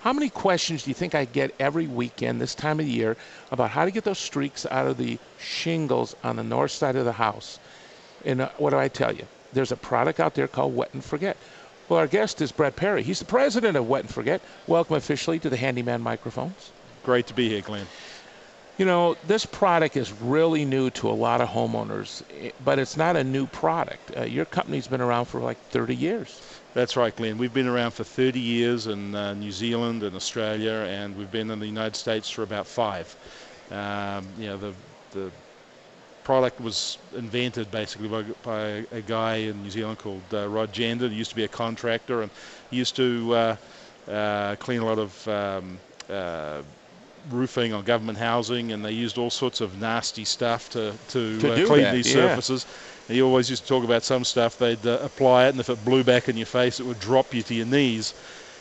How many questions do you think I get every weekend this time of the year about how to get those streaks out of the shingles on the north side of the house? And what do I tell you? There's a product out there called Wet and Forget. Well, our guest is Brett Perry. He's the president of Wet and Forget. Welcome officially to the Handyman microphones. Great to be here, Glenn. You know, this product is really new to a lot of homeowners, but it's not a new product. Your company's been around for like 30 years. That's right, Glenn. We've been around for 30 years in New Zealand and Australia, and we've been in the United States for about 5. The product was invented basically by a guy in New Zealand called Rod Jender. He used to be a contractor, and he used to clean a lot of roofing on government housing, and they used all sorts of nasty stuff to clean these surfaces. And he always used to talk about some stuff they'd apply it, and if it blew back in your face, it would drop you to your knees.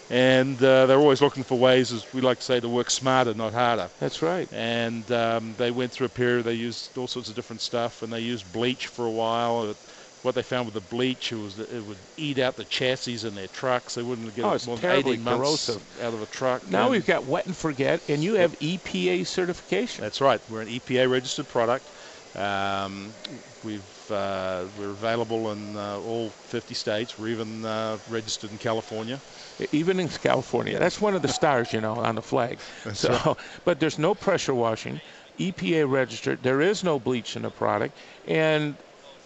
And they're always looking for ways, as we like to say, to work smarter, not harder. That's right. And they went through a period, they used all sorts of different stuff, and they used bleach for a while. What they found with the bleach was that it would eat out the chassis in their trucks. They wouldn't get more than 18 months corrosive out of a truck. Now we've got Wet and Forget, and you have EPA certification. That's right. We're an EPA registered product. We're available in all 50 states. We're even registered in California. Even in California. That's one of the stars, you know, on the flag. That's right. But there's no pressure washing, EPA registered. There is no bleach in the product. And,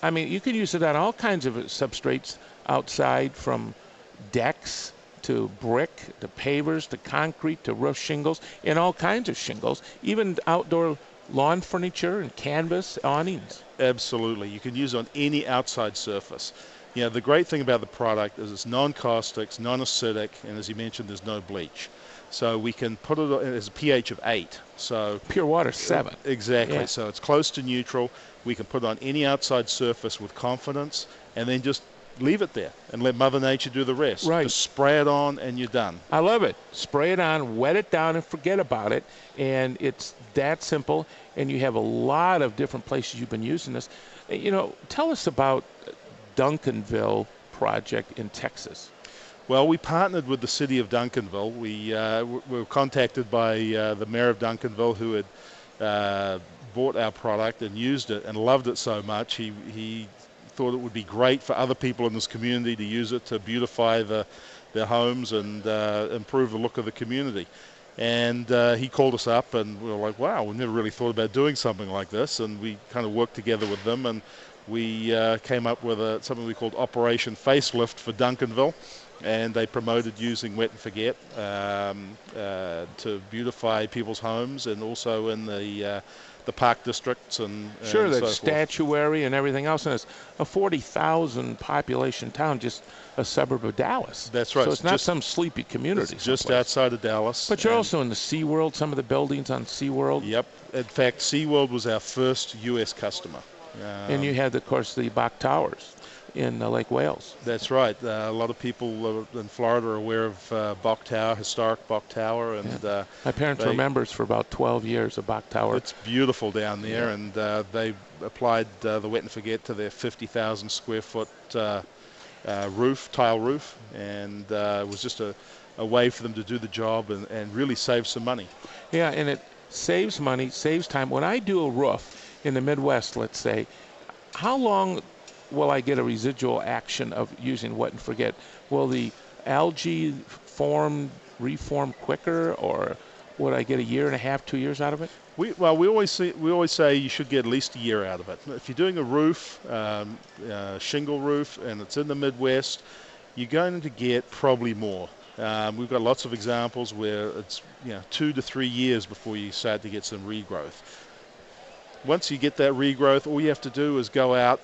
I mean, you can use it on all kinds of substrates outside, from decks to brick to pavers to concrete to roof shingles, and all kinds of shingles, even outdoor lawn furniture and canvas awnings. Absolutely. You can use it on any outside surface. You know, the great thing about the product is it's non-caustic, non-acidic, and as you mentioned, there's no bleach. So we can put it as a pH of 8. So pure water 7. Exactly. Yeah. So it's close to neutral. We can put it on any outside surface with confidence, and then just leave it there and let Mother Nature do the rest. Right. Just spray it on and you're done. I love it. Spray it on, wet it down, and forget about it. And it's that simple. And you have a lot of different places you've been using this. You know, tell us about Duncanville project in Texas. Well, we partnered with the city of Duncanville. We were contacted by the mayor of Duncanville, who had bought our product and used it and loved it so much. He thought it would be great for other people in this community to use it to beautify their homes and improve the look of the community. And he called us up, and we were like, wow, we never really thought about doing something like this. And we kind of worked together with them, and we came up with something we called Operation Facelift for Duncanville. And they promoted using Wet and Forget to beautify people's homes, and also in the park districts and sure, and the so statuary and everything else. And it's a 40,000 population town, just a suburb of Dallas. That's right. So it's not some sleepy community. It's just outside of Dallas. But you're also in the SeaWorld, some of the buildings on SeaWorld. Yep. In fact, SeaWorld was our first U.S. customer. And you had, of course, the Bach Towers in Lake Wales. That's right. A lot of people in Florida are aware of Bach Tower, historic Bach Tower. And my parents were members for about 12 years of Bach Tower. It's beautiful down there, and they applied the Wet and Forget to their 50,000 square foot roof, tile roof, and it was just a way for them to do the job and really save some money. Yeah, and it saves money, saves time. When I do a roof in the Midwest, let's say, how long will I get a residual action of using Wet and Forget? Will the algae reform quicker, or would I get a year and a half, 2 years out of it? We always say you should get at least a year out of it. If you're doing a roof, shingle roof, and it's in the Midwest, you're going to get probably more. We've got lots of examples where it's 2 to 3 years before you start to get some regrowth. Once you get that regrowth, all you have to do is go out,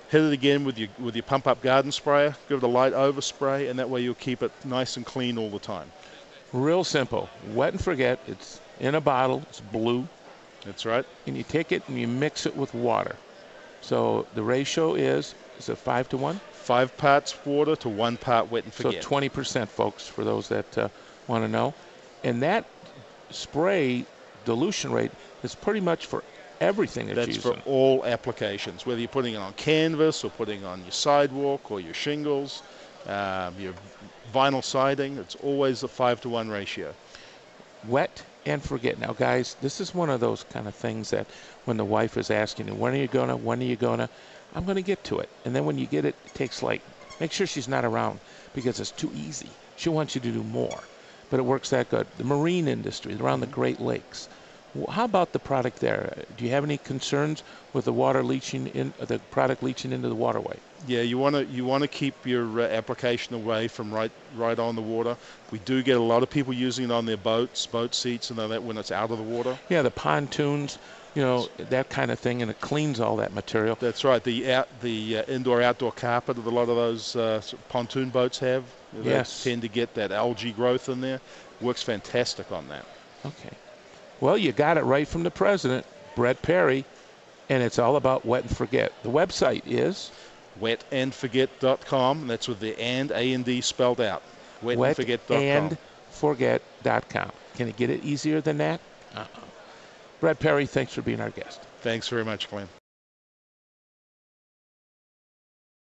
hit it again with your pump-up garden sprayer, give it a light overspray, and that way you'll keep it nice and clean all the time. Real simple. Wet and Forget. It's in a bottle. It's blue. That's right. And you take it and you mix it with water. So the ratio is it 5 to 1? 5 parts water to 1 part Wet and Forget. So 20%, folks, for those that want to know. And that spray dilution rate is pretty much for everything that's using. For all applications, whether you're putting it on canvas or putting it on your sidewalk or your shingles. Your vinyl siding, it's always a 5-to-1 ratio. Wet and forget. Now, guys, this is one of those kind of things that when the wife is asking you, when are you gonna, I'm gonna get to it. And then when you get it, it takes like, make sure she's not around because it's too easy. She wants you to do more, but it works that good. The marine industry around the Great Lakes. How about the product there? Do you have any concerns with the water leaching in, the product leaching into the waterway? Yeah, you want to keep your application away from right on the water. We do get a lot of people using it on their boats, boat seats, and all that when it's out of the water. Yeah, the pontoons, you know, that kind of thing, and it cleans all that material. That's right. The indoor-outdoor carpet that a lot of those pontoon boats have. Yes. They tend to get that algae growth in there. Works fantastic on that. Okay. Well, you got it right from the president, Brett Perry, and it's all about Wet and Forget. The website is WetAndForget.com. That's with the A&D spelled out. WetAndForget.com. WetAndForget.com. Can you get it easier than that? Brett Perry, thanks for being our guest. Thanks very much, Glenn.